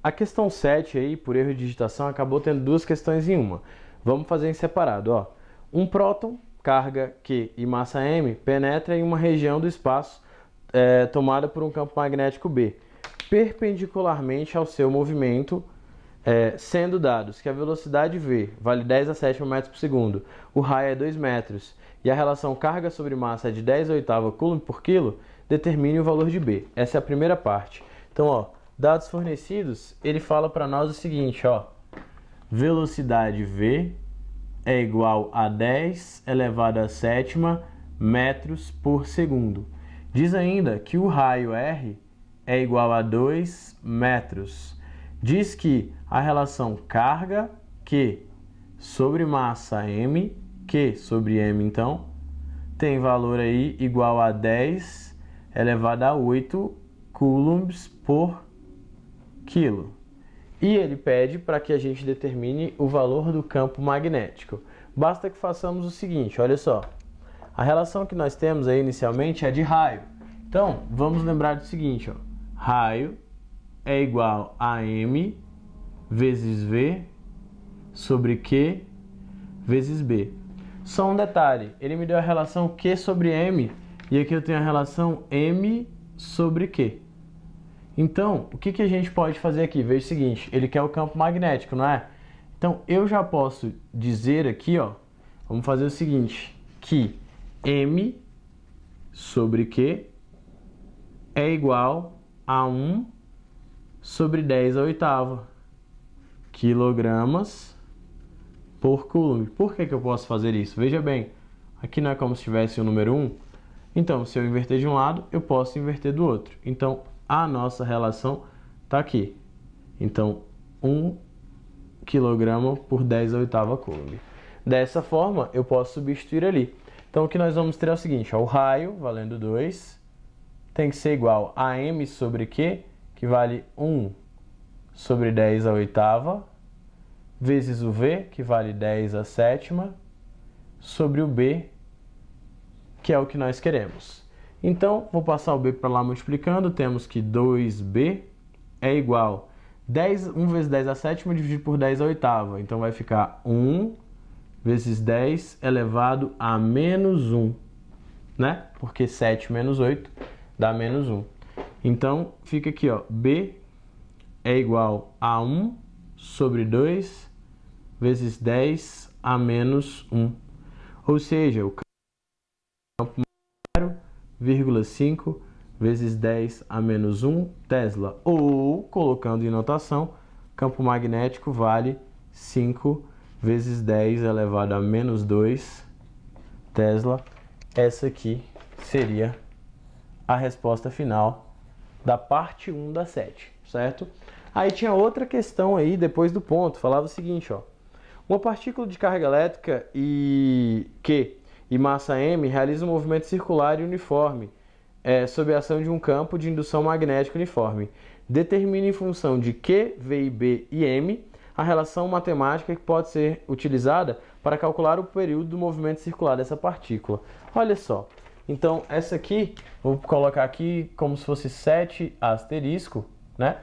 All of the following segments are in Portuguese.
A questão 7 aí, por erro de digitação, acabou tendo duas questões em uma. Vamos fazer em separado, ó. Um próton, carga Q e massa M, penetra em uma região do espaço tomada por um campo magnético B, perpendicularmente ao seu movimento, sendo dados que a velocidade V vale 10 a 7 metros por segundo, o raio é 2 metros e a relação carga sobre massa é de 10 a oitava coulomb por quilo, determine o valor de B. Essa é a primeira parte. Então, ó, dados fornecidos, ele fala para nós o seguinte, ó, velocidade V é igual a 10 elevado a sétima metros por segundo. Diz ainda que o raio R é igual a 2 metros. Diz que a relação carga Q sobre massa M, Q sobre M então, tem valor aí igual a 10 elevado a 8 coulombs por quilo. E ele pede para que a gente determine o valor do campo magnético. Basta que façamos o seguinte, olha só. A relação que nós temos aí inicialmente é de raio. Então, vamos lembrar do seguinte, ó. Raio é igual a M vezes V sobre Q vezes B. Só um detalhe, ele me deu a relação Q sobre M e aqui eu tenho a relação M sobre Q. Então, o que a gente pode fazer aqui? Veja o seguinte, ele quer o campo magnético, não é? Então, eu já posso dizer aqui, ó, vamos fazer o seguinte, que M sobre Q é igual a 1 sobre 10 a oitava quilogramas por coulomb. Por que eu posso fazer isso? Veja bem, aqui não é como se tivesse o número 1. Então, se eu inverter de um lado, eu posso inverter do outro. Então, a nossa relação está aqui. Então, 1 kg por 10 a oitava coulomb. Dessa forma, eu posso substituir ali. Então, o que nós vamos ter é o seguinte, ó, o raio, valendo 2, tem que ser igual a M sobre Q, que vale 1 sobre 10 a oitava, vezes o V, que vale 10 a sétima, sobre o B, que é o que nós queremos. Então, vou passar o B para lá multiplicando, temos que 2B é igual a 1 vezes 10 a sétima dividido por 10 a oitava. Então, vai ficar 1 vezes 10 elevado a menos 1, né? Porque 7 menos 8 dá menos 1. Então, fica aqui, ó, B é igual a 1 sobre 2 vezes 10 a menos 1. Ou seja, o campo 0,5 vezes 10 a menos 1 Tesla. Ou, colocando em notação, campo magnético vale 5 vezes 10 elevado a menos 2 Tesla. Essa aqui seria a resposta final da parte 1 da 7, certo? Aí tinha outra questão aí, depois do ponto, falava o seguinte, ó. Uma partícula de carga elétrica Q e massa M realiza um movimento circular e uniforme sob a ação de um campo de indução magnética uniforme. Determine em função de Q, V e B e M a relação matemática que pode ser utilizada para calcular o período do movimento circular dessa partícula. Olha só, então essa aqui, vou colocar aqui como se fosse 7 asterisco, né?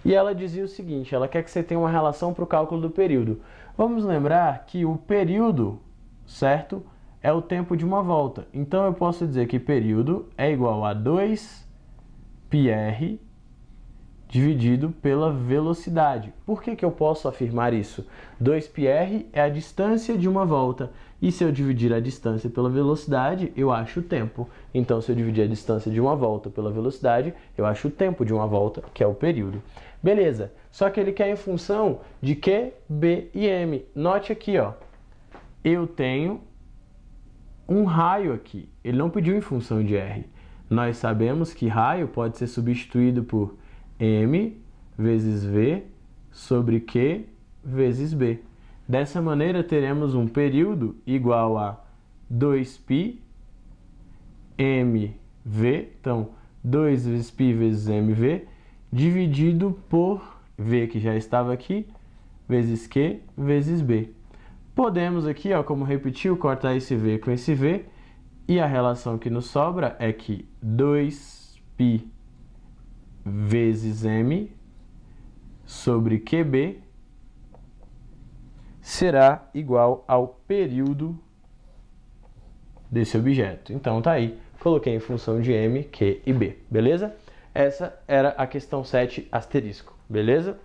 E ela dizia o seguinte, ela quer que você tenha uma relação para o cálculo do período. Vamos lembrar que o período, certo, é o tempo de uma volta. Então eu posso dizer que período é igual a 2πr dividido pela velocidade. Por que eu posso afirmar isso? 2πr é a distância de uma volta. E se eu dividir a distância pela velocidade, eu acho o tempo. Então, se eu dividir a distância de uma volta pela velocidade, eu acho o tempo de uma volta, que é o período. Beleza. Só que ele quer em função de Q, B e M. Note aqui, ó. Eu tenho um raio aqui. Ele não pediu em função de R. Nós sabemos que raio pode ser substituído por M vezes V sobre Q vezes B. Dessa maneira, teremos um período igual a 2π mv, então 2 vezes π vezes mv, dividido por V, que já estava aqui, vezes Q vezes B. Podemos aqui, ó, como repetiu, cortar esse V com esse V, e a relação que nos sobra é que 2π vezes m sobre QB será igual ao período desse objeto. Então tá aí, coloquei em função de m, q e b, beleza? Essa era a questão 7 asterisco, beleza?